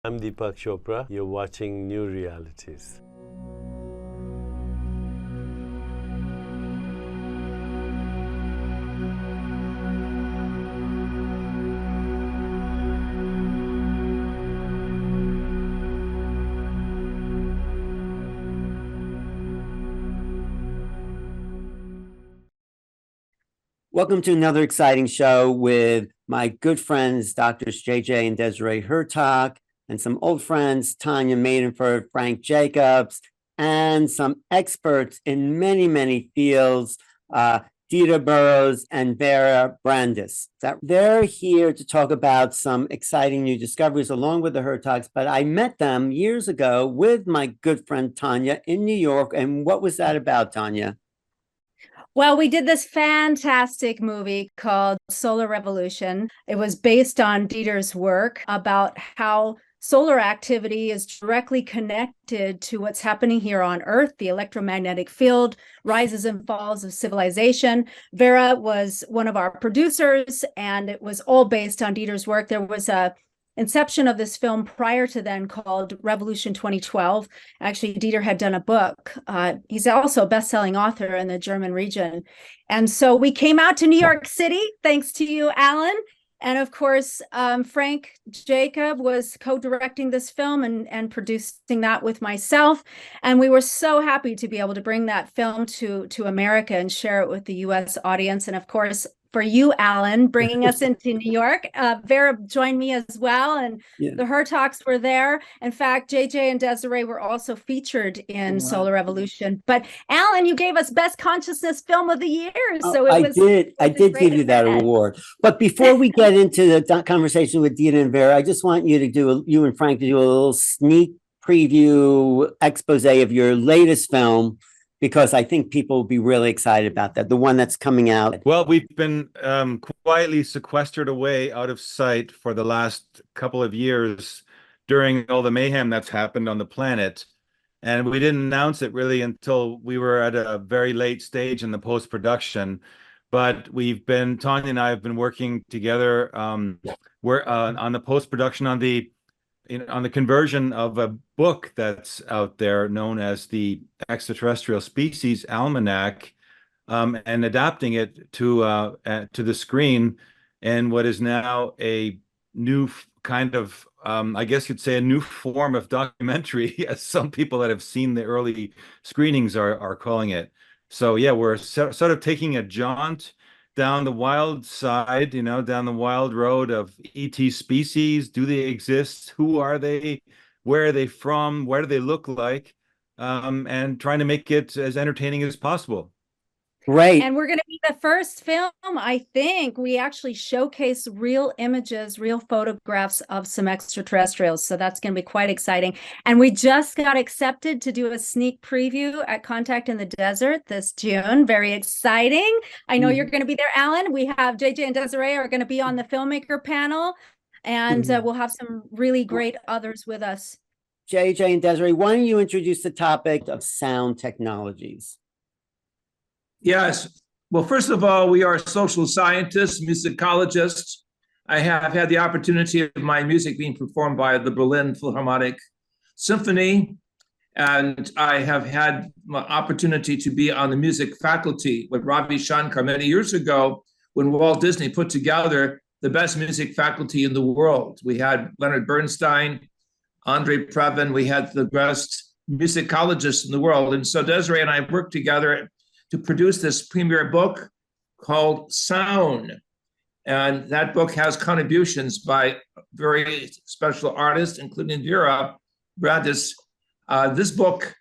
I'm Deepak Chopra. You're watching New Realities. Welcome to another exciting show with my good friends, Drs. JJ and Desiree Hurtak, and some old friends, Tonia Madenford, Frank Jacobs, and some experts in many, many fields, Dieter Burrows and Vera Brandes. They're here to talk about some exciting new discoveries along with the Hurtaks, but I met them years ago with my good friend Tonia in New York. And what was that about, Tonia? Well, we did this fantastic movie called Solar Revolution. It was based on Dieter's work about how solar activity is directly connected to what's happening here on Earth, the electromagnetic field, rises and falls of civilization. Vera was one of our producers, and it was all based on Dieter's work. There was a inception of this film prior to then called Revolution 2012. Actually, Dieter had done a book. He's also a best-selling author in the German region. And so we came out to New York City, thanks to you, Alan. And of course, Frank Jacob was co-directing this film and producing that with myself. And we were so happy to be able to bring that film to America and share it with the US audience. And of course, for you, Alan, bringing us into New York. Vera joined me as well, and the Hurtaks were there. In fact, JJ and Desiree were also featured in Solar Revolution. But Alan, you gave us Best Consciousness Film of the Year. So I did give you that award. But before we get into the conversation with Dieter and Vera, I just want you to you and Frank to do a little sneak preview expose of your latest film, because I think people will be really excited about that, the one that's coming out. Well, we've been quietly sequestered away out of sight for the last couple of years during all the mayhem that's happened on the planet. And we didn't announce it really until we were at a very late stage in the post-production. But Tonia and I have been working together we're on the post-production on the conversion of a book that's out there known as the Extraterrestrial Species Almanac, and adapting it to the screen in what is now a new kind of, I guess you'd say, a new form of documentary, as some people that have seen the early screenings are calling it. So yeah, we're sort of taking a jaunt down the wild side, down the wild road of ET species. Do they exist? Who are they? Where are they from? What do they look like? And trying to make it as entertaining as possible. Great. And we're going to be the first film, I think. We actually showcase real images, real photographs of some extraterrestrials. So that's going to be quite exciting. And we just got accepted to do a sneak preview at Contact in the Desert this June. Very exciting. I know you're going to be there, Alan. We have JJ and Desiree are going to be on the filmmaker panel. And we'll have some really great others with us. JJ and Desiree, why don't you introduce the topic of sound technologies? Yes. Well, first of all, we are social scientists, musicologists. I have had the opportunity of my music being performed by the Berlin Philharmonic Symphony, and I have had my opportunity to be on the music faculty with Ravi Shankar many years ago when Walt Disney put together the best music faculty in the world. We had Leonard Bernstein, Andre Previn, we had the best musicologists in the world. And so Desiree and I worked together to produce this premier book called Sound. And that book has contributions by very special artists, including Vera Brandes. This book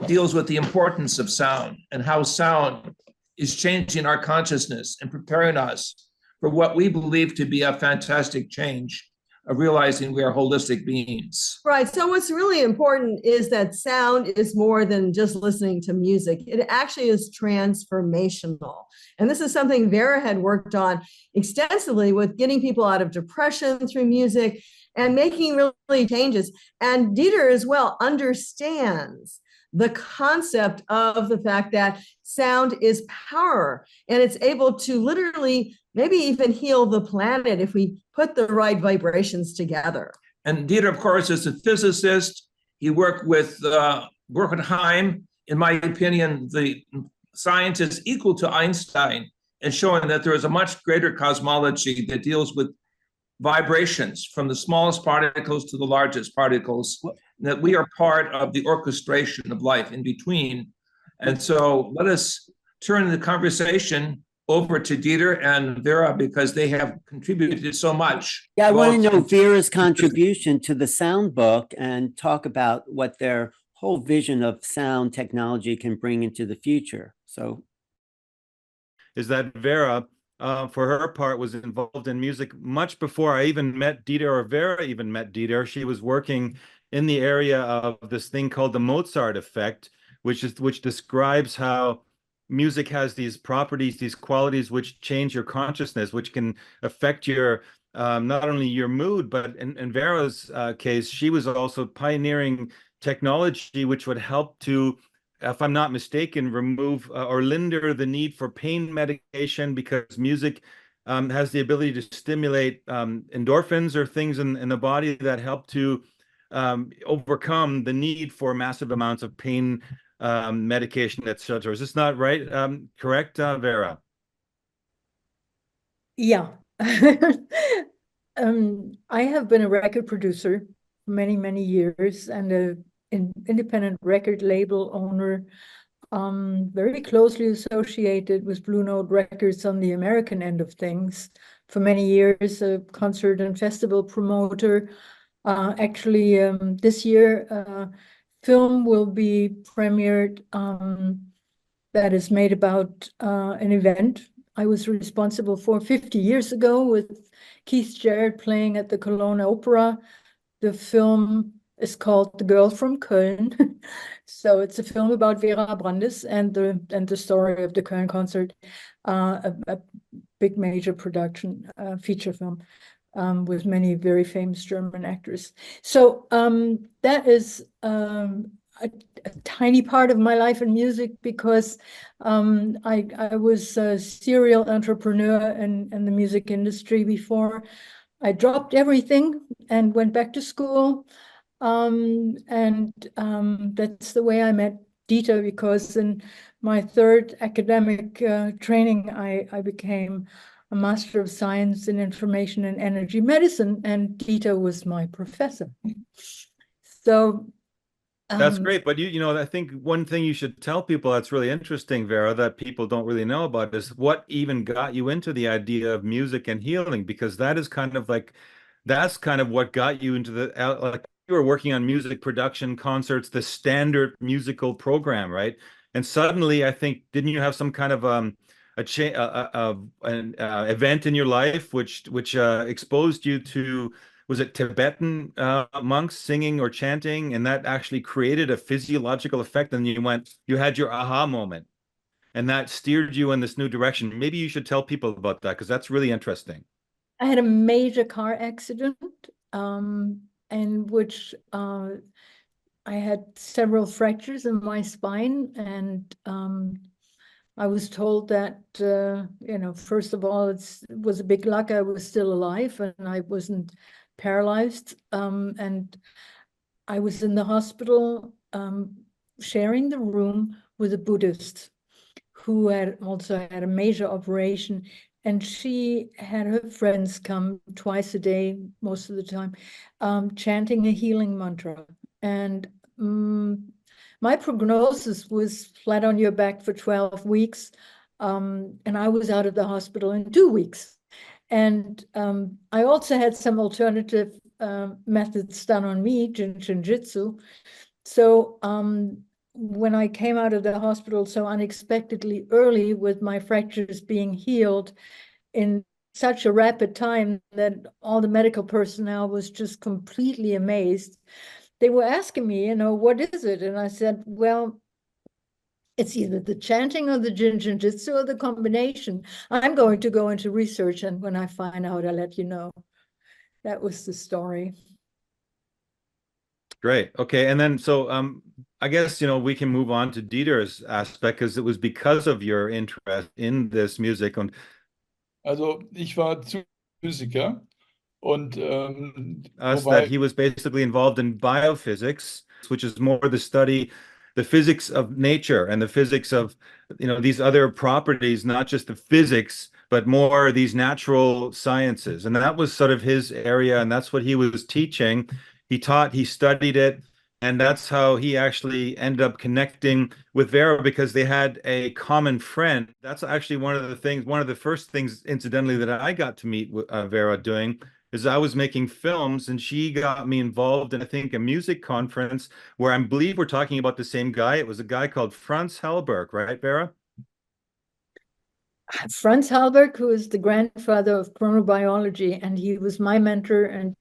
deals with the importance of sound and how sound is changing our consciousness and preparing us for what we believe to be a fantastic change of realizing we are holistic beings. Right. So what's really important is that sound is more than just listening to music. It actually is transformational. And this is something Vera had worked on extensively with getting people out of depression through music and making really changes. And Dieter as well understands the concept of the fact that sound is power, and it's able to literally maybe even heal the planet if we put the right vibrations together. And Dieter, of course, is a physicist. He worked with Borkenheim, in my opinion, the scientist equal to Einstein, in showing that there is a much greater cosmology that deals with vibrations from the smallest particles to the largest particles, that we are part of the orchestration of life in between. And so let us turn the conversation over to Dieter and Vera, because they have contributed so much. Yeah, I want to know both- Vera's contribution to the sound book and talk about what their whole vision of sound technology can bring into the future. So, Is that Vera, for her part, was involved in music much before I even met Dieter, or Vera even met Dieter. She was working in the area of this thing called the Mozart effect, which describes how music has these properties, these qualities which change your consciousness, which can affect your not only your mood, but in Vera's case, she was also pioneering technology which would help to, if I'm not mistaken, remove or linder the need for pain medication, because music has the ability to stimulate endorphins, or things in the body that help to overcome the need for massive amounts of pain medication, etc. Is this not right? Correct, Vera? Yeah. I have been a record producer for many, many years, and an independent record label owner, very closely associated with Blue Note Records on the American end of things for many years, a concert and festival promoter. Actually, this year, film will be premiered that is made about an event I was responsible for 50 years ago with Keith Jarrett playing at the Cologne Opera. The film is called The Girl from Köln. So it's a film about Vera Brandes and the story of the Köln concert, a big major production feature film. With many very famous German actors. So that is a tiny part of my life in music, because I was a serial entrepreneur in the music industry before. I dropped everything and went back to school. That's the way I met Dieter, because in my third academic training, I became a Master of Science in Information and Energy Medicine, and Dieter was my professor. So that's great. But you know, I think one thing you should tell people that's really interesting, Vera, that people don't really know about, is what even got you into the idea of music and healing, because that is kind of like, that's kind of what got you into the, like, you were working on music production, concerts, the standard musical program, right? And suddenly, I think, didn't you have some kind of an event in your life which exposed you to, was it Tibetan monks singing or chanting, and that actually created a physiological effect, and you had your aha moment, and that steered you in this new direction. Maybe you should tell people about that, because that's really interesting. I had a major car accident, in which I had several fractures in my spine, and I was told that, you know, first of all, it was a big luck I was still alive and I wasn't paralyzed. And I was in the hospital sharing the room with a Buddhist who had also had a major operation. And she had her friends come twice a day, most of the time, chanting a healing mantra. And my prognosis was flat on your back for 12 weeks. And I was out of the hospital in 2 weeks. And I also had some alternative methods done on me, Jinjitsu. So when I came out of the hospital so unexpectedly early, with my fractures being healed in such a rapid time that all the medical personnel was just completely amazed, they were asking me, you know, what is it? And I said, well, it's either the chanting or the Jinjitsu or the combination. I'm going to go into research, and when I find out, I'll let you know. That was the story. Great. Okay. And then, so I guess, you know, we can move on to Dieter's aspect, because it was because of your interest in this music. Also, ich war Musiker Und us wobei that he was basically involved in biophysics, which is more the study, the physics of nature and the physics of, these other properties, not just the physics, but more these natural sciences. And that was sort of his area, and that's what he was teaching. He taught, he studied it, and that's how he actually ended up connecting with Vera, because they had a common friend. That's actually one of the first things, incidentally, that I got to meet Vera doing, is I was making films, and she got me involved in, I think, a music conference where I believe we're talking about the same guy. It was a guy called Franz Hellberg, right, Vera? Franz Hellberg, who is the grandfather of chronobiology, and he was my mentor, and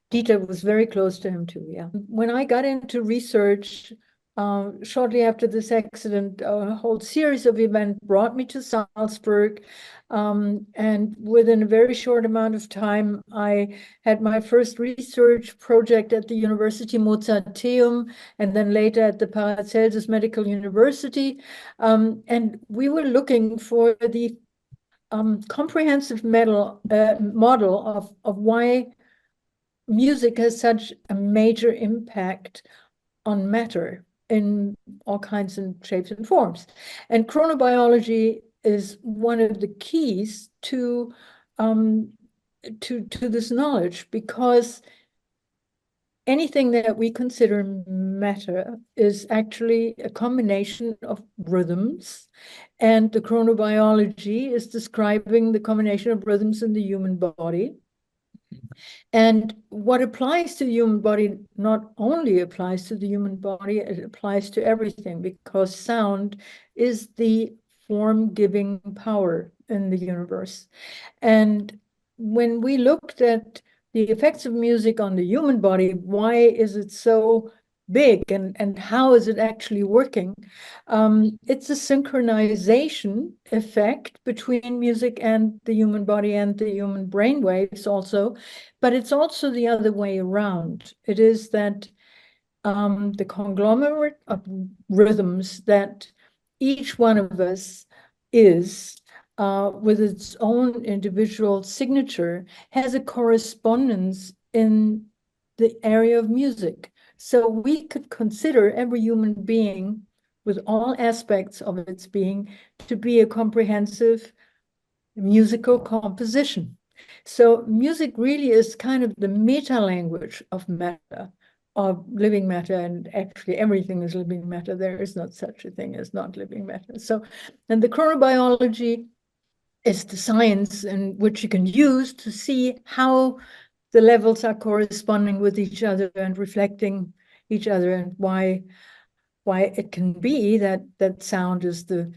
Dieter was very close to him too, yeah. When I got into research, shortly after this accident, a whole series of events brought me to Salzburg. And within a very short amount of time, I had my first research project at the University Mozarteum, and then later at the Paracelsus Medical University. And we were looking for the comprehensive model of why music has such a major impact on matter in all kinds of shapes and forms. And chronobiology is one of the keys to this knowledge, because anything that we consider matter is actually a combination of rhythms, and the chronobiology is describing the combination of rhythms in the human body. And what applies to the human body not only applies to the human body, it applies to everything, because sound is the form-giving power in the universe. And when we looked at the effects of music on the human body, why is it so big, and how is it actually working? It's a synchronization effect between music and the human body and the human brain waves also, but it's also the other way around. It is that the conglomerate of rhythms that each one of us is, with its own individual signature, has a correspondence in the area of music. So we could consider every human being, with all aspects of its being, to be a comprehensive musical composition. So music really is kind of the meta language of matter, of living matter, and actually everything is living matter. There is not such a thing as not living matter. So, and the chronobiology is the science in which you can use to see how the levels are corresponding with each other and reflecting each other, and why it can be that sound is the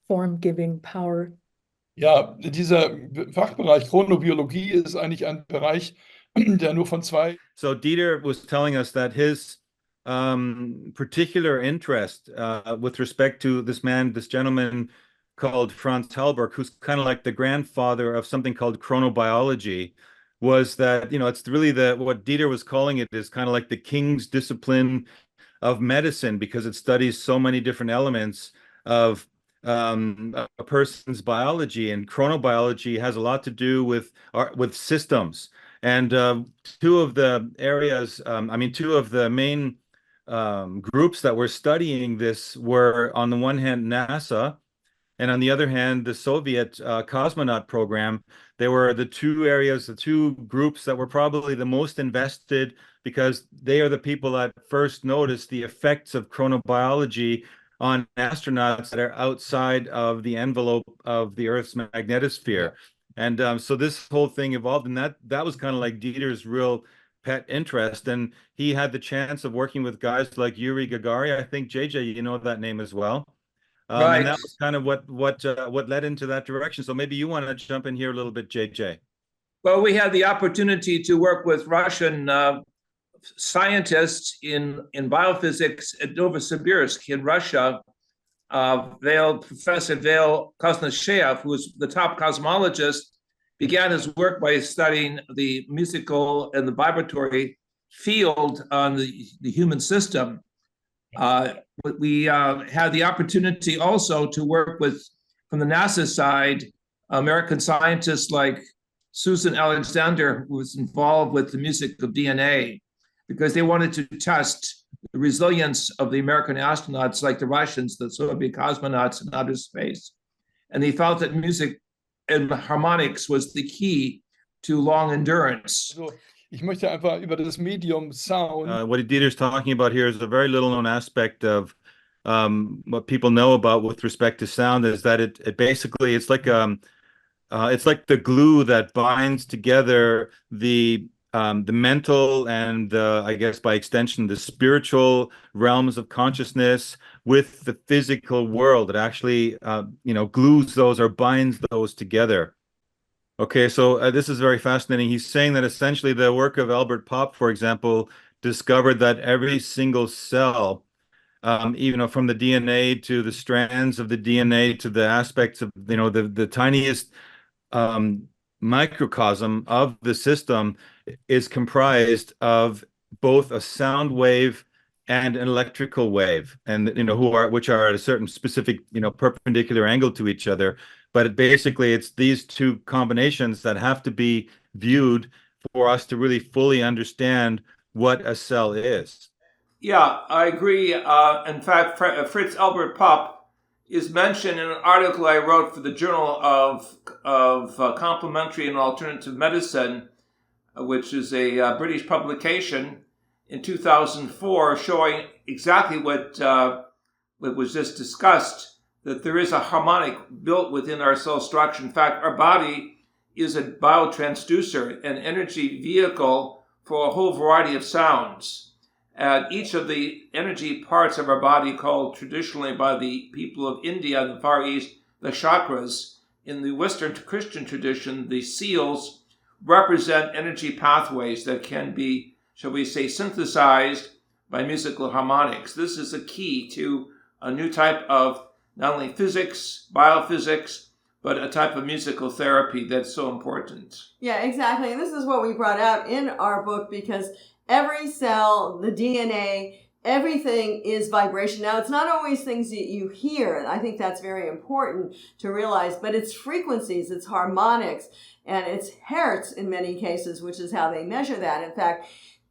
form-giving power. ja, dieser Fachbereich Chronobiologie ist eigentlich ein Bereich, der nur von zwei. So Dieter was telling us that his particular interest with respect to this gentleman called Franz Hellberg, who's kind of like the grandfather of something called chronobiology, was that, it's really what Dieter was calling it is kind of like the king's discipline of medicine, because it studies so many different elements of a person's biology, and chronobiology has a lot to do with systems. And two of the areas, two of the main groups that were studying this were, on the one hand, NASA, and on the other hand, the Soviet cosmonaut program. They were the two groups that were probably the most invested, because they are the people that first noticed the effects of chronobiology on astronauts that are outside of the envelope of the Earth's magnetosphere. And so this whole thing evolved, and that was kind of like Dieter's real pet interest. And he had the chance of working with guys like Yuri Gagarin. I think, JJ, you know that name as well. Right. And that was kind of what led into that direction. So maybe you want to jump in here a little bit, JJ. Well, we had the opportunity to work with Russian scientists in biophysics at Novosibirsk in Russia. Professor Vail Kosnyshev, who was the top cosmologist, began his work by studying the musical and the vibratory field on the human system. We had the opportunity also to work with, from the NASA side, American scientists like Susan Alexander was involved with the music of DNA because they wanted to test the resilience of the American astronauts, like the Russians, the Soviet cosmonauts in outer space. And they felt that music and harmonics was the key to long endurance. Also, ich möchte einfach über das Medium Sound. What Dieter's talking about here is a very little known aspect of what people know about with respect to sound, is that it basically it's like the glue that binds together the mental and I guess by extension the spiritual realms of consciousness with the physical world. It actually glues those or binds those together. Okay, so this is very fascinating. He's saying that essentially the work of Albert Popp, for example, discovered that every single cell, even from the DNA to the strands of the DNA to the aspects of the tiniest microcosm of the system, is comprised of both a sound wave and an electrical wave, and which are at a certain specific perpendicular angle to each other. But basically, it's these two combinations that have to be viewed for us to really fully understand what a cell is. Yeah, I agree. In fact, Fritz Albert Popp is mentioned in an article I wrote for the Journal of Complementary and Alternative Medicine, which is a British publication in 2004, showing exactly what was just discussed, that there is a harmonic built within our cell structure. In fact, our body is a biotransducer, an energy vehicle for a whole variety of sounds. And each of the energy parts of our body, called traditionally by the people of India and the Far East, the chakras, in the Western Christian tradition, the seals, represent energy pathways that can be, shall we say, synthesized by musical harmonics. This is a key to a new type of not only physics, biophysics, but a type of musical therapy that's so important. Yeah, exactly. And this is what we brought out in our book, because every cell, the DNA, everything is vibration. Now, it's not always things that you hear. I think that's very important to realize, but it's frequencies, it's harmonics, and it's hertz in many cases, which is how they measure that. In fact,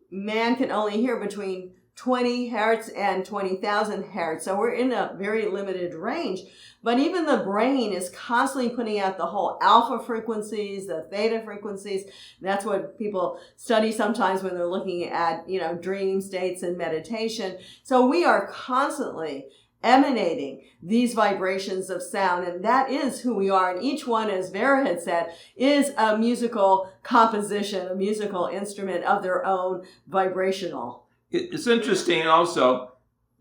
man can only hear between 20 hertz and 20,000 hertz. So we're in a very limited range. But even the brain is constantly putting out the whole alpha frequencies, the theta frequencies. That's what people study sometimes when they're looking at, dream states and meditation. So we are constantly emanating these vibrations of sound, and that is who we are. And each one, as Vera had said, is a musical composition, a musical instrument of their own vibrational. It's interesting also,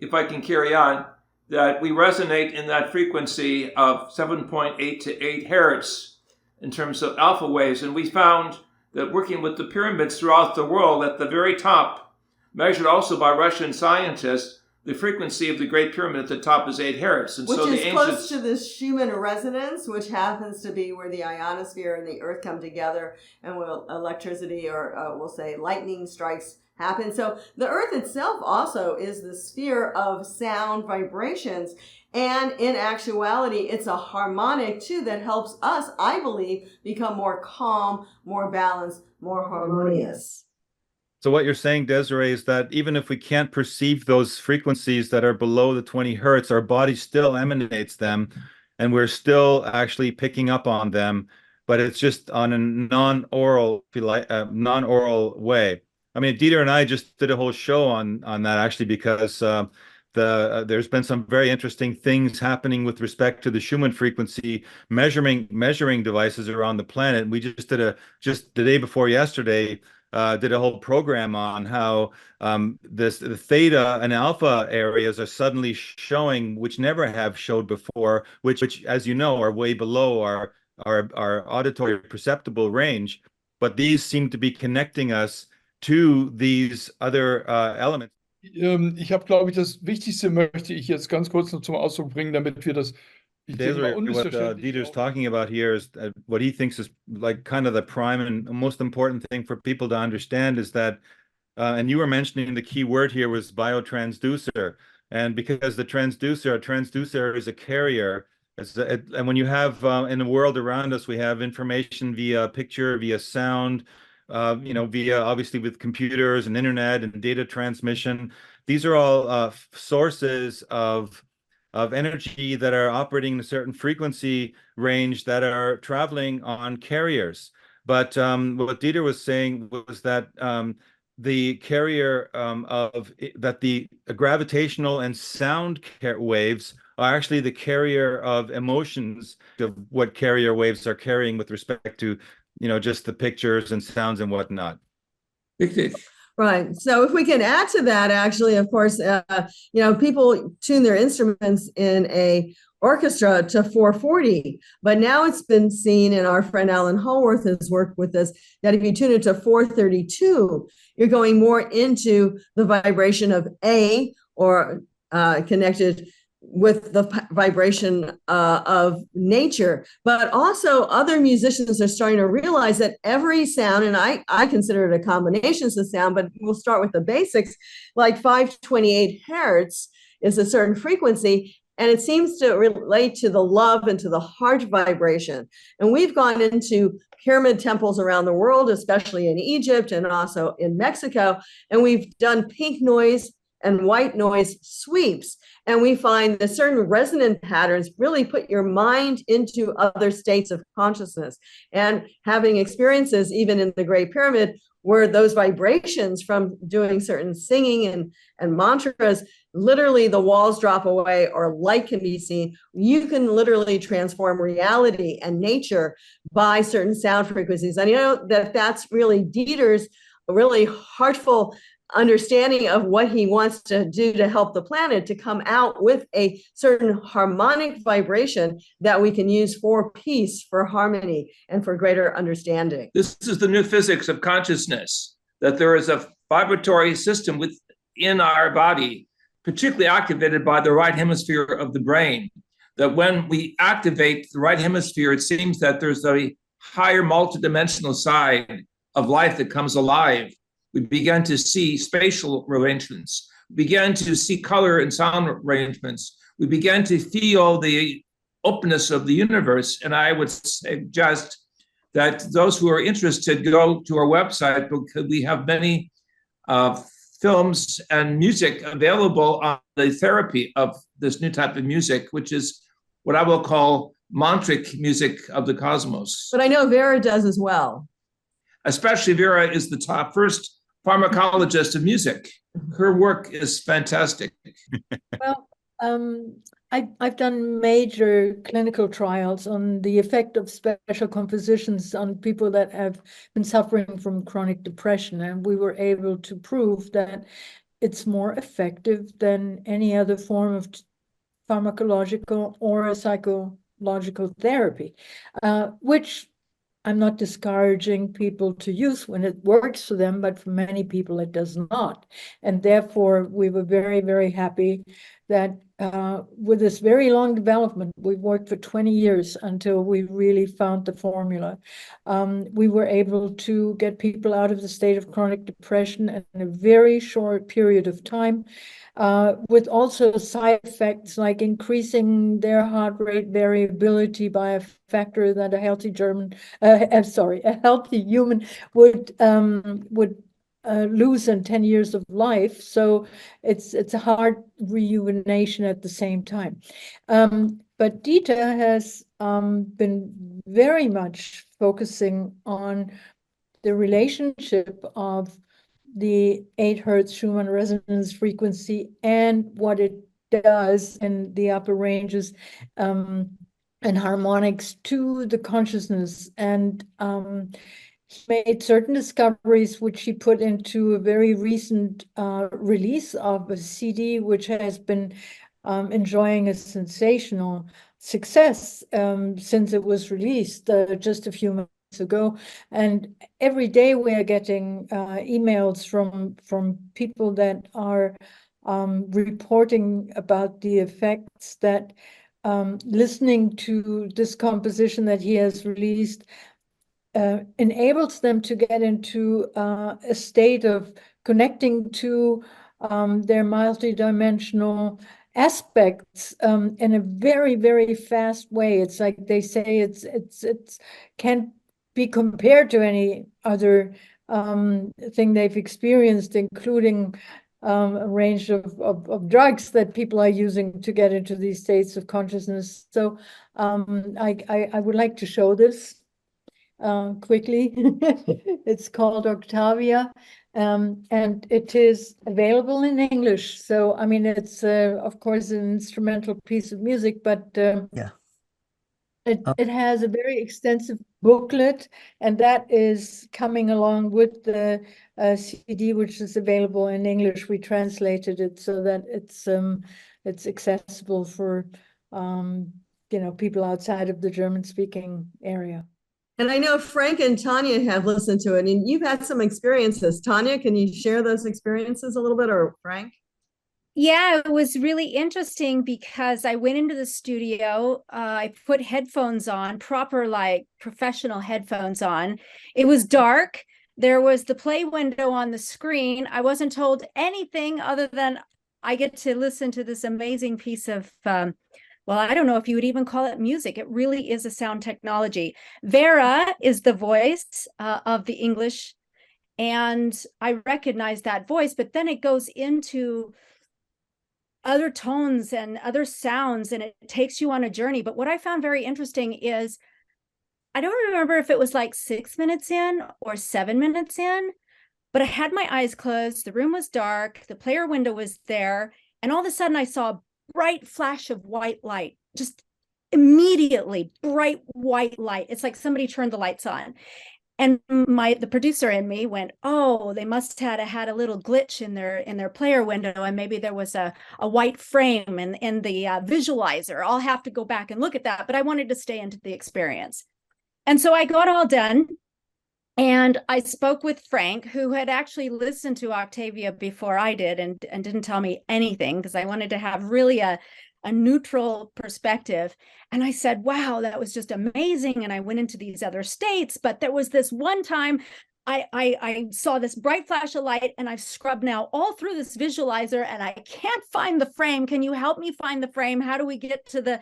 if I can carry on, that we resonate in that frequency of 7.8 to 8 hertz in terms of alpha waves. And we found that working with the pyramids throughout the world, at the very top, measured also by Russian scientists, the frequency of the Great Pyramid at the top is 8 hertz. And which so is close to the Schumann resonance, which happens to be where the ionosphere and the Earth come together, and electricity, or we'll say lightning strikes, happen. So the Earth itself also is the sphere of sound vibrations. And in actuality, it's a harmonic too that helps us, I believe, become more calm, more balanced, more harmonious. So what you're saying, Desiree, is that even if we can't perceive those frequencies that are below the 20 hertz, our body still emanates them, and we're still actually picking up on them, but it's just on a non-oral way. I mean, Dieter and I just did a whole show on that, actually, because there's been some very interesting things happening with respect to the Schumann frequency measuring devices around the planet. We just did just the day before yesterday, did a whole program on how the theta and alpha areas are suddenly showing, which never have showed before, which as you know, are way below our auditory perceptible range. But these seem to be connecting us to these other elements. Ich habe, glaube ich, das Wichtigste möchte ich jetzt ganz kurz noch zum Ausdruck bringen, damit wir das. Desiree, what Dieter's talking about here is what he thinks is like kind of the prime and most important thing for people to understand is that, and you were mentioning the key word here was biotransducer, and because a transducer is a carrier And when you have in the world around us, we have information via picture, via sound, via obviously with computers and internet and data transmission. These are all sources of energy that are operating in a certain frequency range that are traveling on carriers. But what Dieter was saying was that the carrier that the gravitational and sound waves are actually the carrier of emotions of what carrier waves are carrying with respect to, just the pictures and sounds and whatnot. Right. So if we can add to that, actually, of course, people tune their instruments in a orchestra to 440, but now it's been seen, and our friend Alan Hallworth has worked with this, that if you tune it to 432, you're going more into the vibration of A, or connected with the vibration of nature. But also other musicians are starting to realize that every sound, and I consider it a combination of sound, but we'll start with the basics, like 528 hertz is a certain frequency, and it seems to relate to the love and to the heart vibration. And we've gone into pyramid temples around the world, especially in Egypt and also in Mexico, and we've done pink noise and white noise sweeps. And we find that certain resonant patterns really put your mind into other states of consciousness. And having experiences even in the Great Pyramid, where those vibrations from doing certain singing and mantras, literally the walls drop away or light can be seen. You can literally transform reality and nature by certain sound frequencies. And that's really Dieter's really heartful understanding of what he wants to do to help the planet, to come out with a certain harmonic vibration that we can use for peace, for harmony, and for greater understanding. This is the new physics of consciousness, that there is a vibratory system within our body, particularly activated by the right hemisphere of the brain, that when we activate the right hemisphere, it seems that there's a higher multidimensional side of life that comes alive. We began to see spatial arrangements. We began to see color and sound arrangements. We began to feel the openness of the universe. And I would suggest that those who are interested go to our website, because we have many films and music available on the therapy of this new type of music, which is what I will call mantric music of the cosmos. But I know Vera does as well. Especially Vera is the first pharmacologist of music. Her work is fantastic. Well, I've done major clinical trials on the effect of special compositions on people that have been suffering from chronic depression, and we were able to prove that it's more effective than any other form of pharmacological or psychological therapy, which I'm not discouraging people to use when it works for them, but for many people it does not. And therefore, we were very, very happy that with this very long development, we worked for 20 years until we really found the formula. We were able to get people out of the state of chronic depression in a very short period of time, with also side effects like increasing their heart rate variability by a factor that a healthy human would lose in 10 years of life. So it's a heart rejuvenation at the same time. But Dieter has been very much focusing on the relationship of the 8 hertz Schumann resonance frequency and what it does in the upper ranges and harmonics to the consciousness. And he made certain discoveries which he put into a very recent release of a CD, which has been enjoying a sensational success since it was released just a few months ago. And every day we are getting emails from people that are reporting about the effects that listening to this composition that he has released enables them to get into a state of connecting to their multidimensional aspects in a very, very fast way. It's like they say it's can't be compared to any other thing they've experienced, including a range of drugs that people are using to get into these states of consciousness. So I would like to show this quickly. It's called Octavia, and it is available in English. So, I mean, it's of course an instrumental piece of music, but Yeah. it has a very extensive booklet, and that is coming along with the CD, which is available in English. We translated it so that it's accessible for people outside of the German-speaking area. And I know Frank and Tonia have listened to it, and you've had some experiences. Tonia, can you share those experiences a little bit, or Frank? Yeah, it was really interesting because I went into the studio. I put headphones on, proper, like professional headphones on. It was dark. There was the play window on the screen. I wasn't told anything other than I get to listen to this amazing piece of, well, I don't know if you would even call it music. It really is a sound technology. Vera is the voice of the English, and I recognize that voice, but then it goes into other tones and other sounds, and it takes you on a journey. But what I found very interesting is, I don't remember if it was like 6 minutes in or 7 minutes in, but I had my eyes closed, the room was dark, the player window was there, and all of a sudden I saw a bright flash of white light, just immediately bright white light. It's like somebody turned the lights on. And the producer and me went, oh, they must have had a little glitch in their player window, and maybe there was a white frame in the visualizer. I'll have to go back and look at that, but I wanted to stay into the experience. And so I got all done, and I spoke with Frank, who had actually listened to Octavia before I did, and didn't tell me anything, because I wanted to have really a neutral perspective. And I said, wow, that was just amazing. And I went into these other states, but there was this one time I saw this bright flash of light, and I've scrubbed now all through this visualizer, and I can't find the frame. Can you help me find the frame? How do we get to the...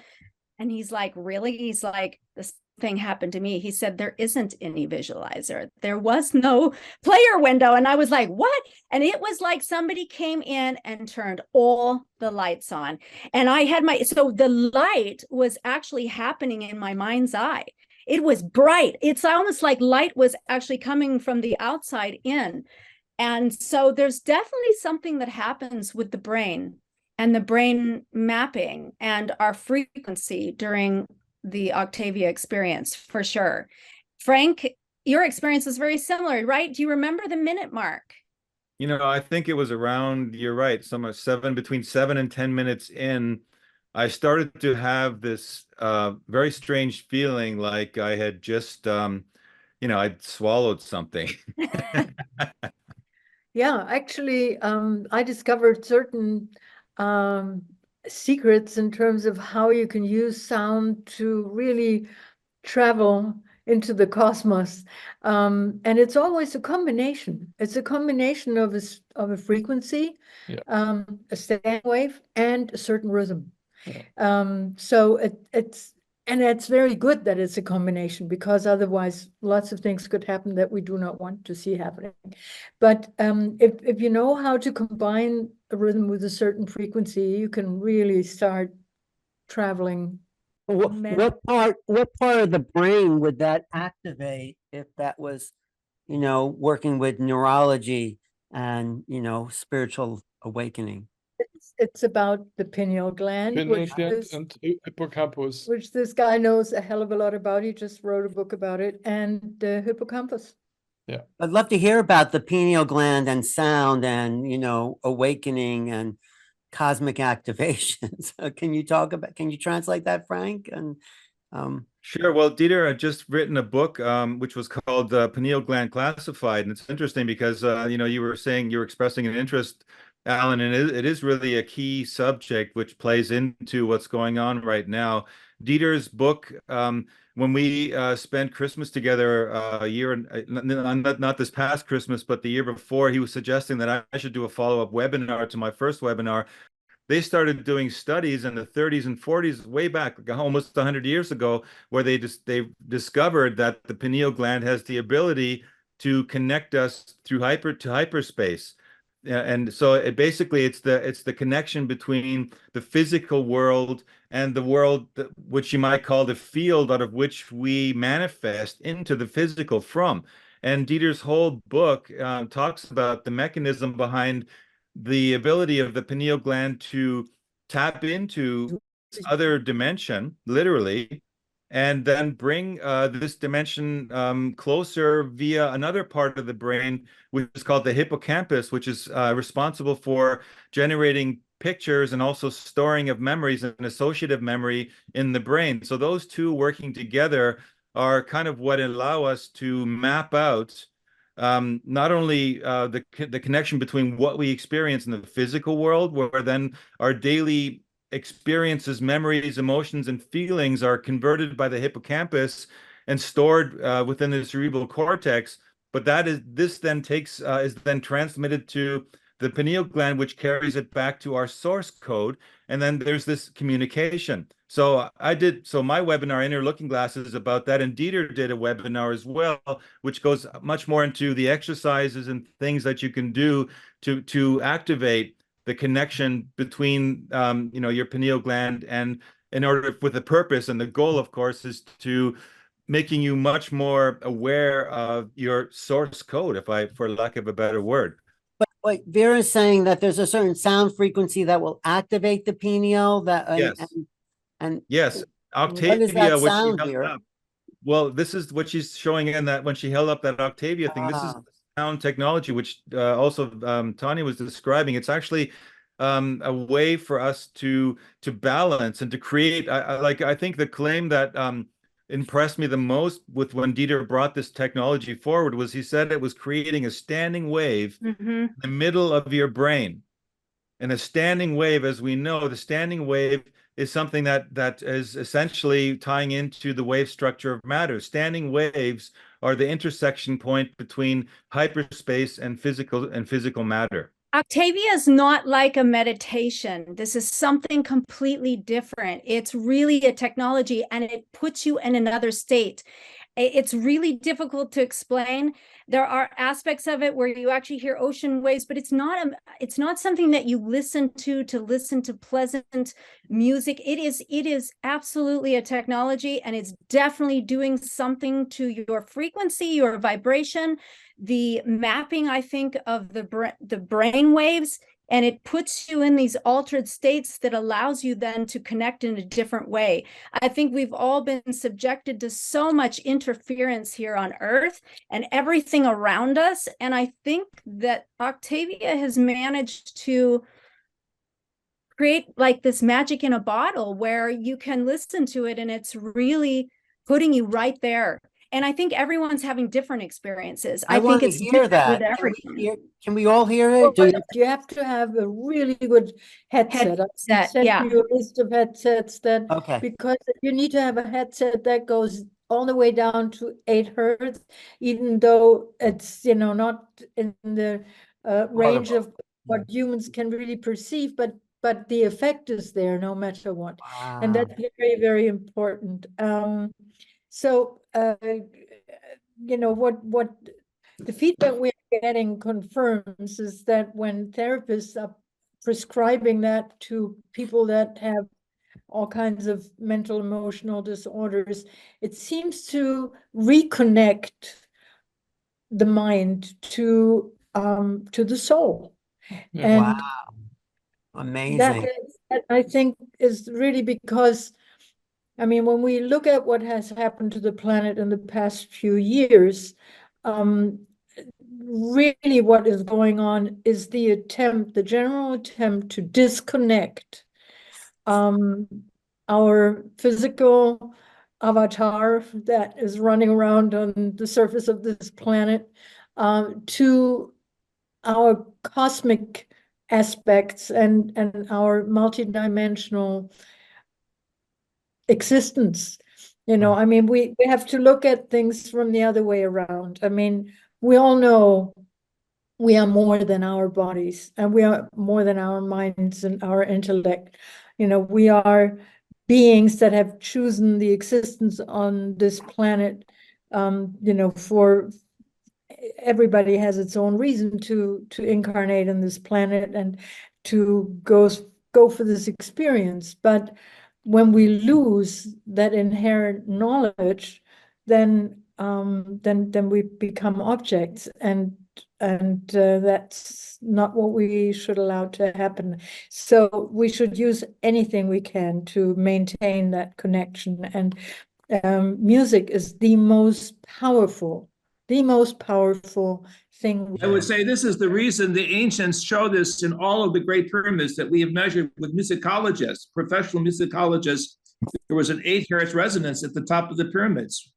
And he's like, really? He's like, this thing happened to me. He said, there isn't any visualizer. There was no player window. And I was like, what? And it was like somebody came in and turned all the lights on. And I had so the light was actually happening in my mind's eye. It was bright. It's almost like light was actually coming from the outside in. And so there's definitely something that happens with the brain and the brain mapping and our frequency during the Octavia experience, for sure. Frank, your experience was very similar, right? Do you remember the minute mark? I think it was around, you're right, between 7 and 10 minutes in, I started to have this very strange feeling like I had just, I'd swallowed something. Yeah, actually, I discovered certain secrets in terms of how you can use sound to really travel into the cosmos. And it's always a combination. It's a combination of a frequency, a standing wave, and a certain rhythm. Yeah. So it's very good that it's a combination, because otherwise lots of things could happen that we do not want to see happening. But if you know how to combine a rhythm with a certain frequency, you can really start traveling. What part of the brain would that activate if that was, working with neurology and, spiritual awakening? It's about the pineal gland, and hippocampus, which this guy knows a hell of a lot about. He just wrote a book about it, and the hippocampus. Yeah, I'd love to hear about the pineal gland and sound and, awakening and cosmic activations. Can you translate that, Frank? And Sure. Well, Dieter had just written a book, which was called Pineal Gland Classified. And it's interesting because, you were saying you were expressing an interest, Alan, and it is really a key subject which plays into what's going on right now. Dieter's book, when we spent Christmas together a year, not this past Christmas, but the year before, he was suggesting that I should do a follow-up webinar to my first webinar, they started doing studies in the 30s and 40s, way back, like almost 100 years ago, where they discovered that the pineal gland has the ability to connect us through hyperspace. And so basically it's the connection between the physical world and the world which you might call the field out of which we manifest into the physical from. And Dieter's whole book talks about the mechanism behind the ability of the pineal gland to tap into this other dimension, literally, and then bring this dimension closer via another part of the brain, which is called the hippocampus, which is responsible for generating pictures and also storing of memories and associative memory in the brain. So those two working together are kind of what allow us to map out not only the connection between what we experience in the physical world, where then our daily experiences, memories, emotions, and feelings are converted by the hippocampus and stored within the cerebral cortex. But this then is then transmitted to the pineal gland, which carries it back to our source code. And then there's this communication. So my webinar, Inner Looking Glass, is about that. And Dieter did a webinar as well, which goes much more into the exercises and things that you can do to activate the connection between your pineal gland, and in order with a purpose. And the goal, of course, is to making you much more aware of your source code, for lack of a better word. But Vera's saying that there's a certain sound frequency that will activate the pineal. Yes. And yes, Octavia, what does that which sound, she held Vera? up. Well, this is what she's showing in that when she held up that Octavia thing. This is sound technology, which also Tonia was describing. It's actually a way for us to balance and to create. I think the claim that impressed me the most with when Dieter brought this technology forward was he said it was creating a standing wave in the middle of your brain. And a standing wave, as we know, the standing wave is something that is essentially tying into the wave structure of matter. Standing waves are the intersection point between hyperspace and physical matter. Octavia is not like a meditation. This is something completely different. It's really a technology, and it puts you in another state. It's really difficult to explain. There are aspects of it where you actually hear ocean waves, but it's not something that you listen to listen to pleasant music. It is absolutely a technology, and it's definitely doing something to your frequency, your vibration, the mapping, I think, of the brain waves. And it puts you in these altered states that allows you then to connect in a different way. I think we've all been subjected to so much interference here on Earth and everything around us. And I think that Octavia has managed to create like this magic in a bottle where you can listen to it and it's really putting you right there. And I think everyone's having different experiences. I think it's hear that. with everyone. Can we all hear it? Well, you have to have a really good headset. I sent you a list of headsets because you need to have a headset that goes all the way down to 8 hertz, even though it's not in the range of what humans can really perceive, but the effect is there no matter what. Wow. And that's very, very important. So, what the feedback we're getting confirms is that when therapists are prescribing that to people that have all kinds of mental, emotional disorders, it seems to reconnect the mind to the soul. And wow. Amazing. That I think is really because, I mean, when we look at what has happened to the planet in the past few years, really what is going on is the general attempt to disconnect our physical avatar that is running around on the surface of this planet to our cosmic aspects and our multidimensional existence. I mean, we have to look at things from the other way around. I mean, we all know we are more than our bodies, and we are more than our minds and our intellect. We are beings that have chosen the existence on this planet. For everybody has its own reason to incarnate on this planet and to go for this experience. But when we lose that inherent knowledge, then we become objects, and that's not what we should allow to happen. So we should use anything we can to maintain that connection. And music is the most powerful thing. I would say this is the reason the ancients show this in all of the great pyramids that we have measured with musicologists, professional musicologists. There was an 8 hertz resonance at the top of the pyramids.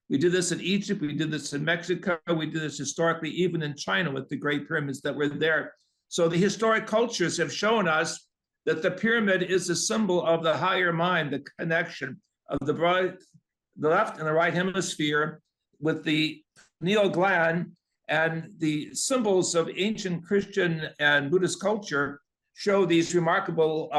We did this in Egypt, we did this in Mexico, we did this historically even in China with the great pyramids that were there. So the historic cultures have shown us that the pyramid is a symbol of the higher mind, the connection of the left and the right hemisphere with the pineal gland, and the symbols of ancient Christian and Buddhist culture show these remarkable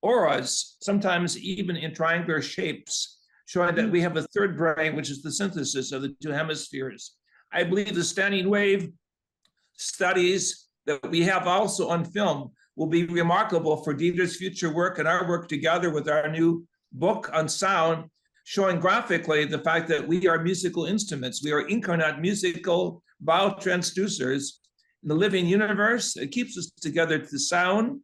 auras, sometimes even in triangular shapes, showing that we have a third brain, which is the synthesis of the 2 hemispheres. I believe the standing wave studies that we have also on film will be remarkable for Dieter's future work and our work together with our new book on sound, showing graphically the fact that we are musical instruments. We are incarnate musical biotransducers in the living universe. It keeps us together to sound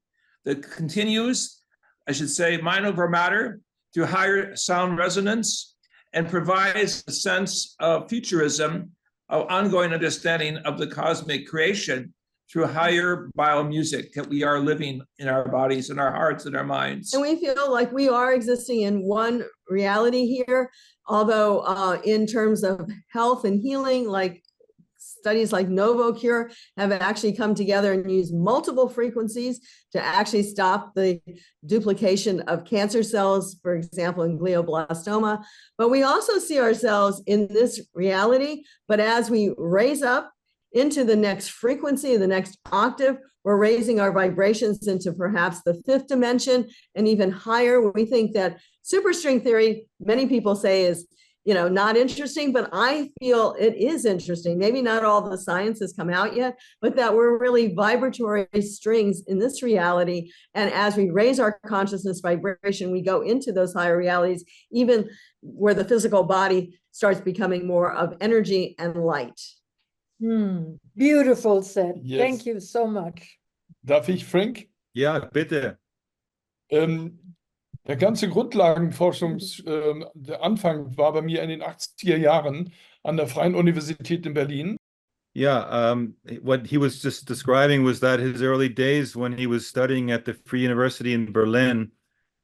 that continues, I should say, mind over matter through higher sound resonance, and provides a sense of futurism, of ongoing understanding of the cosmic creation through higher biomusic that we are living in our bodies and our hearts and our minds. And we feel like we are existing in one reality here, although in terms of health and healing, like studies like NovoCure have actually come together and used multiple frequencies to actually stop the duplication of cancer cells, for example, in glioblastoma. But we also see ourselves in this reality, but as we raise up into the next frequency, the next octave, we're raising our vibrations into perhaps the 5th dimension and even higher. We think that superstring theory, many people say, is not interesting, but I feel it is interesting. Maybe not all the science has come out yet, but that we're really vibratory strings in this reality. And as we raise our consciousness vibration, we go into those higher realities, even where the physical body starts becoming more of energy and light. Beautiful said. Yes. Thank you so much. Darf ich, Frank? Ja, bitte. Der ganze der Anfang war bei mir in den 80er Jahren an der Freien Universität in Berlin. Yeah, what he was just describing was that his early days when he was studying at the Free University in Berlin,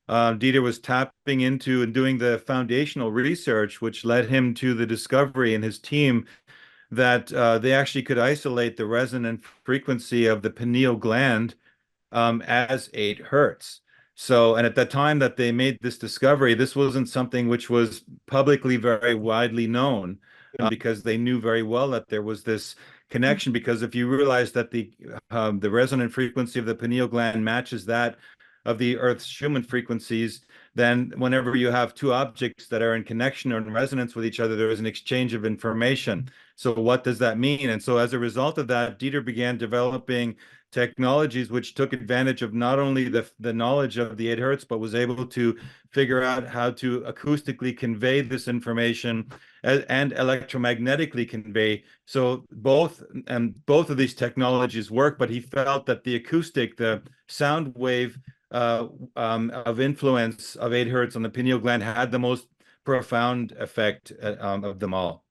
Dieter was tapping into and doing the foundational research, which led him to the discovery and his team that they actually could isolate the resonant frequency of the pineal gland as 8 hertz. So, and at the time that they made this discovery, this wasn't something which was publicly very widely known, because they knew very well that there was this connection. Because if you realize that the resonant frequency of the pineal gland matches that of the Earth's Schumann frequencies, then whenever you have 2 objects that are in connection or in resonance with each other, there is an exchange of information. So what does that mean? And so as a result of that, Dieter began developing technologies which took advantage of not only the knowledge of the 8 hertz, but was able to figure out how to acoustically convey this information and electromagnetically convey. So both of these technologies work, but he felt that the acoustic, the sound wave of influence of 8 hertz on the pineal gland had the most profound effect of them all.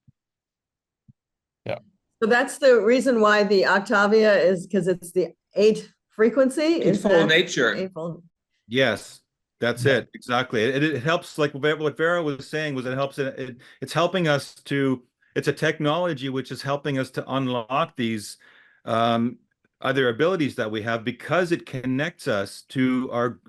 Yeah. So that's the reason why the Octavia is, because it's the 8 frequency. Eightfold nature. Eightfold. Yes, that's it. Exactly. It helps, like what Vera was saying, was it's helping us to, it's a technology which is helping us to unlock these other abilities that we have, because it connects us to our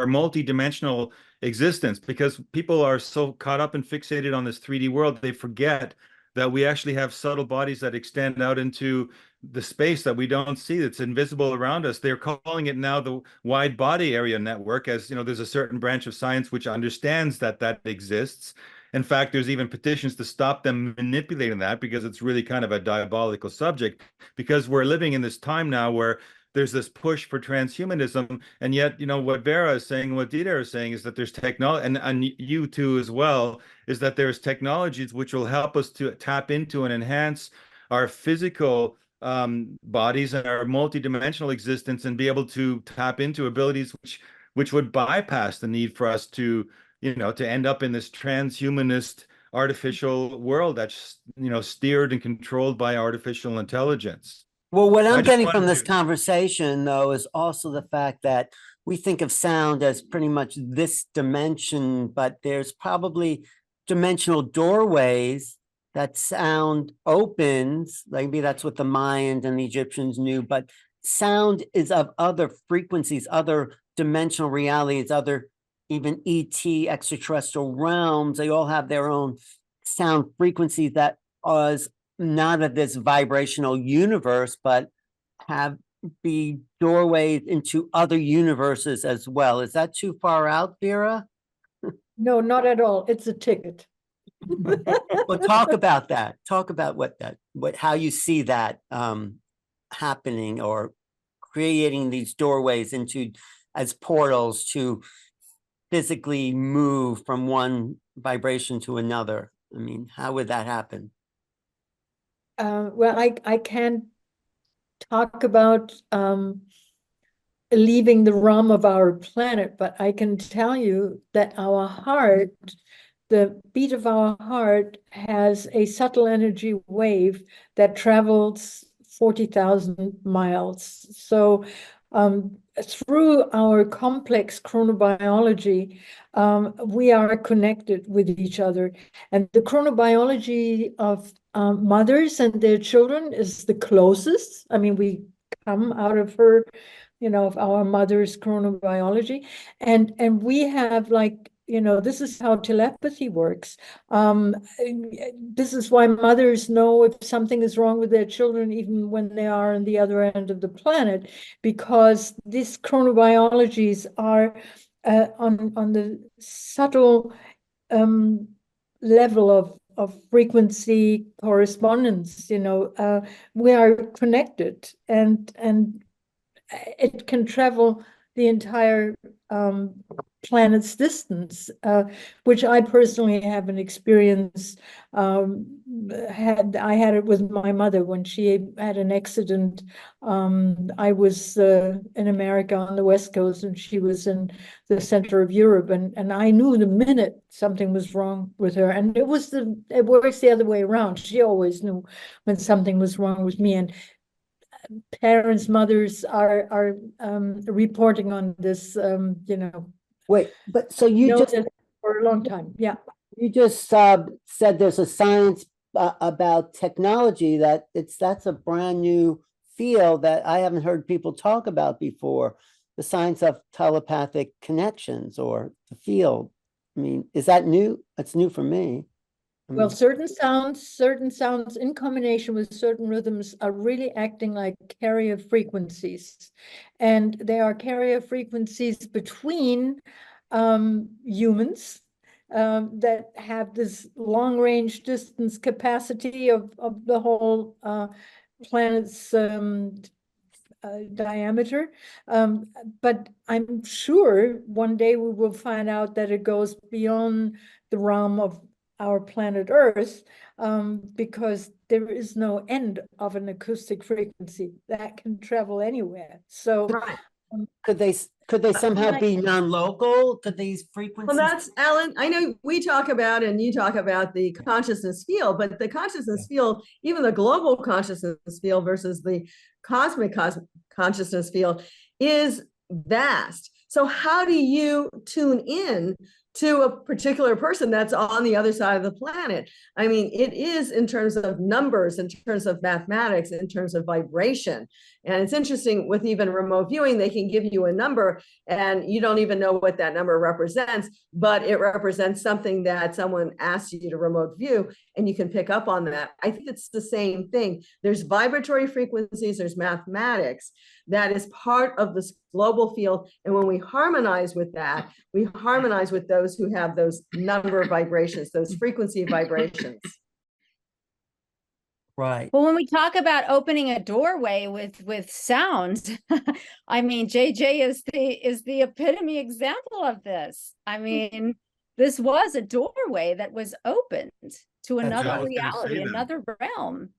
multidimensional existence. Because people are so caught up and fixated on this 3D world, they forget that we actually have subtle bodies that extend out into the space that we don't see, that's invisible around us. They're calling it now the wide body area network, as there's a certain branch of science which understands that that exists. In fact, there's even petitions to stop them manipulating that, because it's really kind of a diabolical subject, because we're living in this time now where there's this push for transhumanism, and yet, what Vera is saying, what Dieter is saying, is that there's technology, and you too as well, is that there's technologies which will help us to tap into and enhance our physical bodies and our multidimensional existence, and be able to tap into abilities which would bypass the need for us to to end up in this transhumanist artificial world that's steered and controlled by artificial intelligence. Well, what I'm getting from this conversation, though, is also the fact that we think of sound as pretty much this dimension, but there's probably dimensional doorways that sound opens. Maybe that's what the Mayans and the Egyptians knew, but sound is of other frequencies, other dimensional realities, other even ET, extraterrestrial realms. They all have their own sound frequencies that is not of this vibrational universe, but be doorways into other universes as well. Is that too far out, Vera? No, not at all. It's a ticket. Well, talk about that. Talk about how you see that happening, or creating these doorways into as portals to physically move from one vibration to another. I mean, how would that happen? Well, I can't talk about leaving the realm of our planet, but I can tell you that our heart, the beat of our heart, has a subtle energy wave that travels 40,000 miles. So through our complex chronobiology, we are connected with each other. And the chronobiology of mothers and their children is the closest. I mean, we come out of her, of our mother's chronobiology. And we have this is how telepathy works. This is why mothers know if something is wrong with their children, even when they are on the other end of the planet, because these chronobiologies are on the subtle level of frequency correspondence. We are connected, and it can travel the entire planet's distance, which I personally haven't experienced. I had it with my mother when she had an accident. I was in America on the West Coast, and she was in the center of Europe, and I knew the minute something was wrong with her. And it works the other way around. She always knew when something was wrong with me. And parents, mothers are reporting on this, Wait, but so you just for a long time, yeah. You just said there's a science about technology that's a brand new field that I haven't heard people talk about before. The science of telepathic connections, or the field. I mean, is that new? It's new for me. Well, certain sounds in combination with certain rhythms are really acting like carrier frequencies. And they are carrier frequencies between humans that have this long range distance capacity of the whole planet's diameter. But I'm sure one day we will find out that it goes beyond the realm of our planet Earth, because there is no end of an acoustic frequency that can travel anywhere. So could they somehow be non-local? Could these frequencies? Well, that's Alan. I know we talk about, and you talk about, the consciousness field, but the consciousness field, even the global consciousness field versus the cosmic consciousness field, is vast. So how do you tune in to a particular person that's on the other side of the planet? I mean, it is in terms of numbers, in terms of mathematics, in terms of vibration. And it's interesting with even remote viewing, they can give you a number and you don't even know what that number represents, but it represents something that someone asked you to remote view, and you can pick up on that. I think it's the same thing. There's vibratory frequencies, there's mathematics that is part of this global field. And when we harmonize with that, we harmonize with those who have those number vibrations, those frequency vibrations. Right. Well, when we talk about opening a doorway with sounds, I mean, JJ is the epitome example of this. I mean, this was a doorway that was opened to another reality, another realm.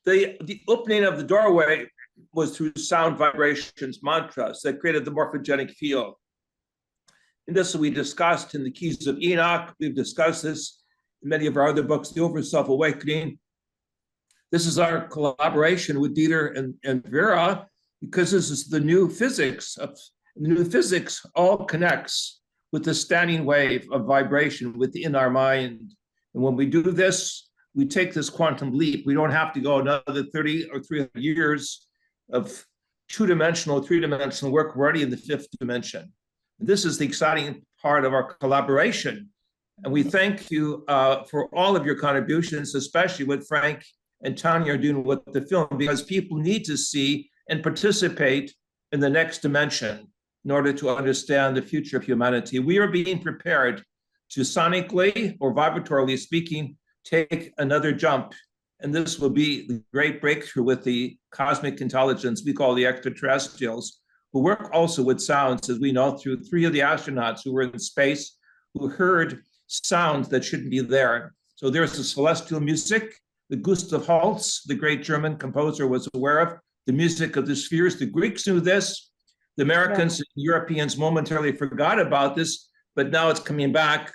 The opening of the doorway was through sound vibrations, mantras that created the morphogenic field. And this we discussed in the Keys of Enoch. We've discussed this in many of our other books, The Over Self-Awakening. This is our collaboration with Dieter and Vera, because this is the new physics. The new physics all connects with the standing wave of vibration within our mind. And when we do this, we take this quantum leap. We don't have to go another 30 or 300 years of two-dimensional, three-dimensional work. We're already in the fifth dimension. And this is the exciting part of our collaboration. And we thank you for all of your contributions, especially what Frank and Tonia are doing with the film, because people need to see and participate in the next dimension in order to understand the future of humanity. We are being prepared to sonically or vibratorily speaking, take another jump. And this will be the great breakthrough with the cosmic intelligence we call the extraterrestrials, who work also with sounds, as we know through 3 of the astronauts who were in space, who heard sounds that shouldn't be there. So there's the celestial music, the Gustav Holst, the great German composer, was aware of, the music of the spheres. The Greeks knew this. The Americans and Europeans momentarily forgot about this, but now it's coming back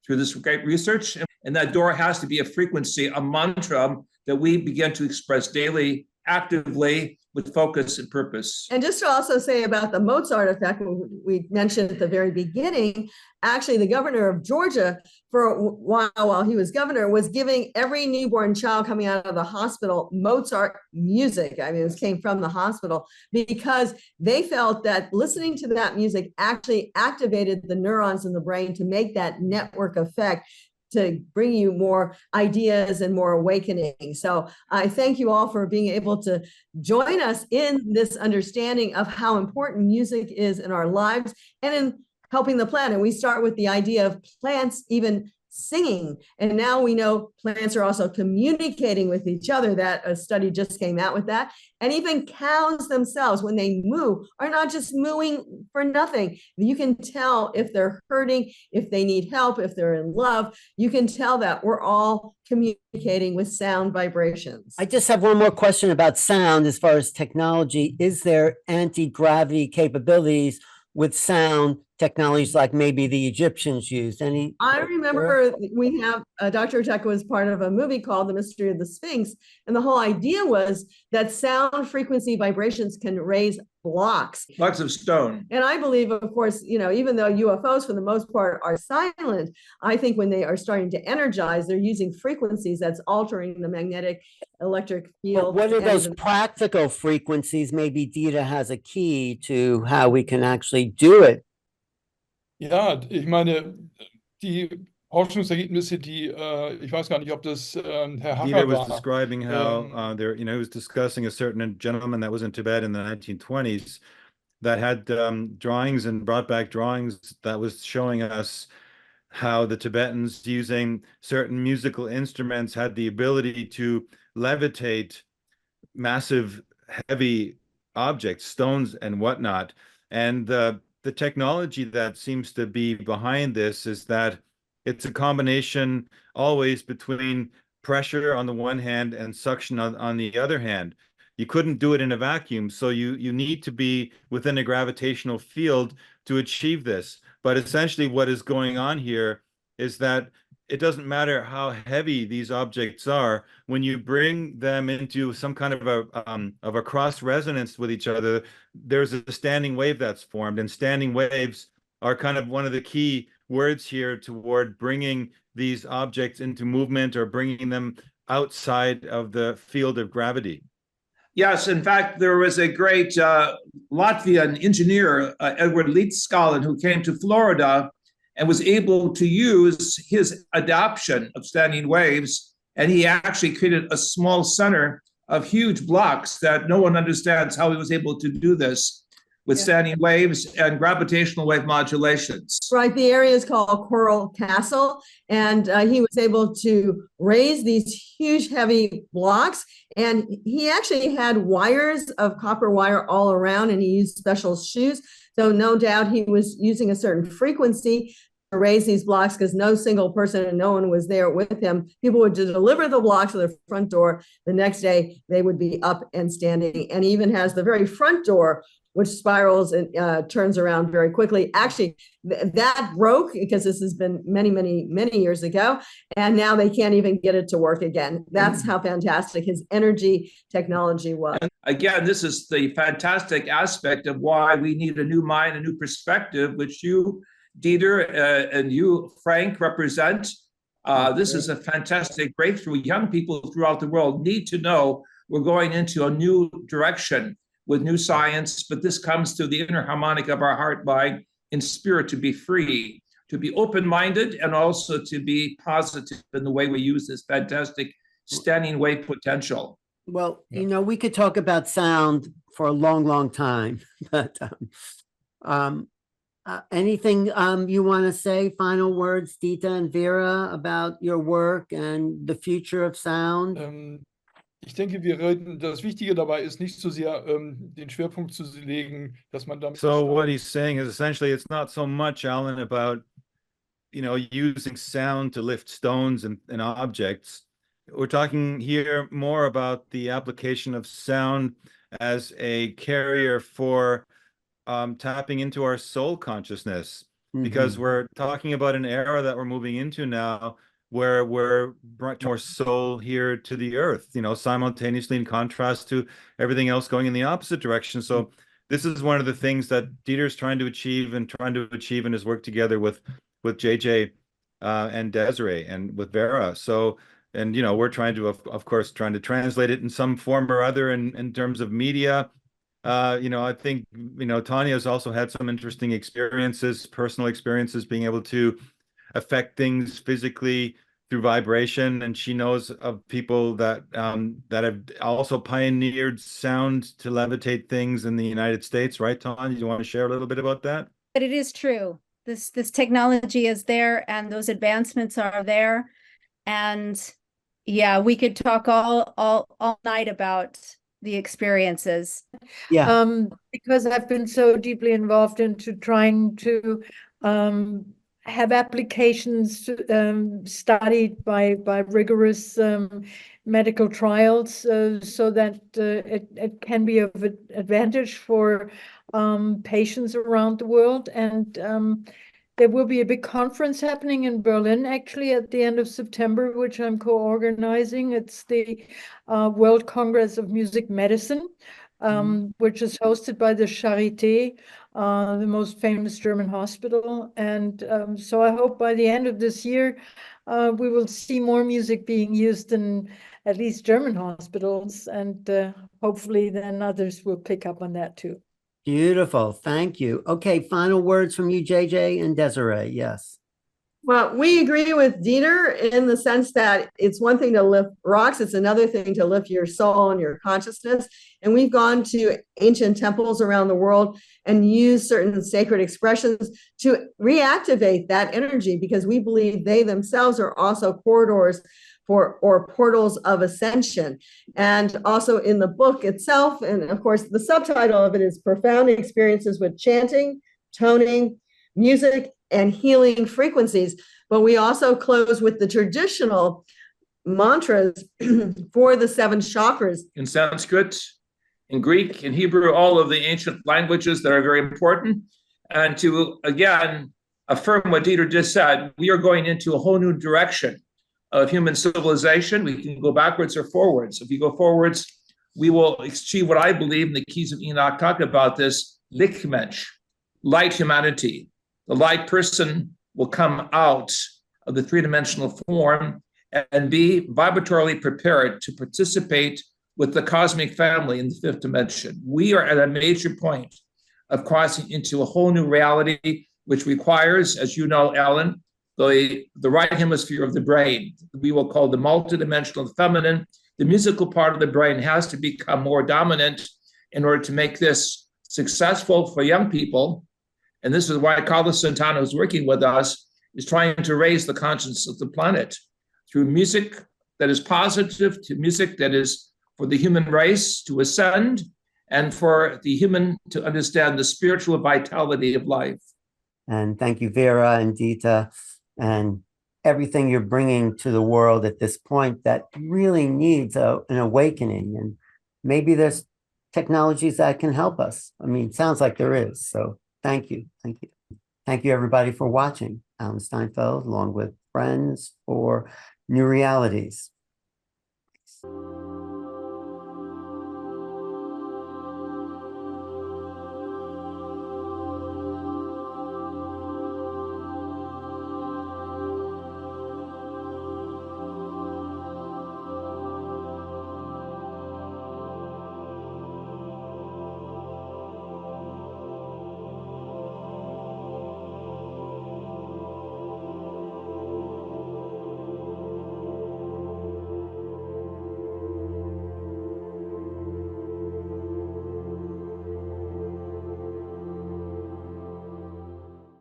through this great research. And that door has to be a frequency, a mantra that we begin to express daily, actively, with focus and purpose. And just to also say about the Mozart effect, we mentioned at the very beginning, actually the governor of Georgia for a while he was governor was giving every newborn child coming out of the hospital Mozart music. I mean, it came from the hospital because they felt that listening to that music actually activated the neurons in the brain to make that network effect, to bring you more ideas and more awakening. So I thank you all for being able to join us in this understanding of how important music is in our lives and in helping the planet. We start with the idea of plants even singing, and now we know plants are also communicating with each other. That a study just came out with that. And even cows themselves, when they moo, are not just mooing for nothing. You can tell if they're hurting, if they need help, if they're in love. You can tell that we're all communicating with sound vibrations. I just have one more question about sound as far as technology. Is there anti-gravity capabilities with sound technologies like maybe the Egyptians used? I remember we have Dr. Hurtak was part of a movie called The Mystery of the Sphinx, and the whole idea was that sound frequency vibrations can raise blocks of stone. And I believe, of course, even though UFOs for the most part are silent, I think when they are starting to energize, they're using frequencies that's altering the magnetic electric field. But what are those practical frequencies? Maybe Dieter has a key to how we can actually do it. Ja, ich meine, die Forschungsergebnisse, ich weiß gar nicht, ob das Herr Hacker Dieter was war. describing how he was discussing a certain gentleman that was in Tibet in the 1920s that had drawings and brought back drawings that was showing us how the Tibetans, using certain musical instruments, had the ability to levitate massive, heavy objects, stones and whatnot. And the technology that seems to be behind this is that it's a combination always between pressure on the one hand and suction on the other hand. You couldn't do it in a vacuum, so you need to be within a gravitational field to achieve this. But essentially what is going on here is that it doesn't matter how heavy these objects are, when you bring them into some kind of a cross resonance with each other, there's a standing wave that's formed, and standing waves are kind of one of the key words here toward bringing these objects into movement or bringing them outside of the field of gravity. Yes, in fact, there was a great Latvian engineer, Edward Leitskalen, who came to Florida and was able to use his adoption of standing waves. And he actually created a small center of huge blocks that no one understands how he was able to do this with standing waves and gravitational wave modulations. Right, the area is called Coral Castle, and he was able to raise these huge, heavy blocks, and he actually had wires of copper wire all around, and he used special shoes, so no doubt he was using a certain frequency to raise these blocks because no single person and no one was there with him. People would just deliver the blocks to their front door. The next day, they would be up and standing, and he even has the very front door which spirals and turns around very quickly. Actually, that broke because this has been many, many, many years ago, and now they can't even get it to work again. That's how fantastic his energy technology was. And again, this is the fantastic aspect of why we need a new mind, a new perspective, which you, Dieter, and you, Frank, represent. This is a fantastic breakthrough. Young people throughout the world need to know we're going into a new direction with new science, but this comes to the inner harmonic of our heart, mind, and spirit to be free, to be open-minded, and also to be positive in the way we use this fantastic standing wave potential. Well, you know, we could talk about sound for a long, long time, but anything you want to say, final words, Dieter and Vera, about your work and the future of sound? Ich denke, das Wichtige dabei ist nicht so sehr den Schwerpunkt zu legen, dass man damit. So what he's saying is essentially it's not so much, Alan, about, you know, using sound to lift stones and objects. We're talking here more about the application of sound as a carrier for tapping into our soul consciousness, because we're talking about an era that we're moving into now where we're brought more soul here to the earth, you know, simultaneously in contrast to everything else going in the opposite direction. So this is one of the things that Dieter's trying to achieve in his work together with JJ and Desiree and with Vera. So, and, you know, we're trying to, of course, trying to translate it in some form or other in terms of media. You know, I think, you know, Tonia's also had some interesting experiences, personal experiences, being able to affect things physically through vibration, and she knows of people that that have also pioneered sound to levitate things in the United States, right, Tonia? You want to share a little bit about that? But it is true. This technology is there, and those advancements are there, and yeah, we could talk all night about the experiences. Yeah, because I've been so deeply involved into trying to have applications studied by rigorous medical trials so that it can be of advantage for patients around the world. And there will be a big conference happening in Berlin, actually, at the end of September, which I'm co-organizing. It's the World Congress of Music Medicine, which is hosted by the Charité, the most famous German hospital. And so I hope by the end of this year, we will see more music being used in at least German hospitals. And hopefully then others will pick up on that too. beautiful. Thank you. Okay, final words from you, JJ and Desiree. Yes. Well, we agree with Dieter in the sense that it's one thing to lift rocks, it's another thing to lift your soul and your consciousness. And we've gone to ancient temples around the world and used certain sacred expressions to reactivate that energy, because we believe they themselves are also corridors or portals of ascension. And also in the book itself, and of course the subtitle of it is Profound Experiences with Chanting, Toning, Music, and Healing Frequencies. But we also close with the traditional mantras for the 7 chakras. In Sanskrit, in Greek, in Hebrew, all of the ancient languages that are very important. And to, again, affirm what Dieter just said, we are going into a whole new direction of human civilization. We can go backwards or forwards. If we go forwards, we will achieve what I believe, and the Keys of Enoch talk about this, Lichtmensch, light humanity. The light person will come out of the 3-dimensional form and be vibratorily prepared to participate with the cosmic family in the fifth dimension. We are at a major point of crossing into a whole new reality, which requires, as you know, Ellen, the right hemisphere of the brain. We will call the multidimensional feminine. The musical part of the brain has to become more dominant in order to make this successful for young people. And this is why Carlos Santana, who's working with us, is trying to raise the consciousness of the planet through music that is positive, to music that is for the human race to ascend, and for the human to understand the spiritual vitality of life. And thank you, Vera and Dita, and everything you're bringing to the world at this point that really needs an awakening. And maybe there's technologies that can help us. I mean, it sounds like there is. So thank you. Thank you. Thank you, everybody, for watching. Alan Steinfeld, along with friends, for New Realities.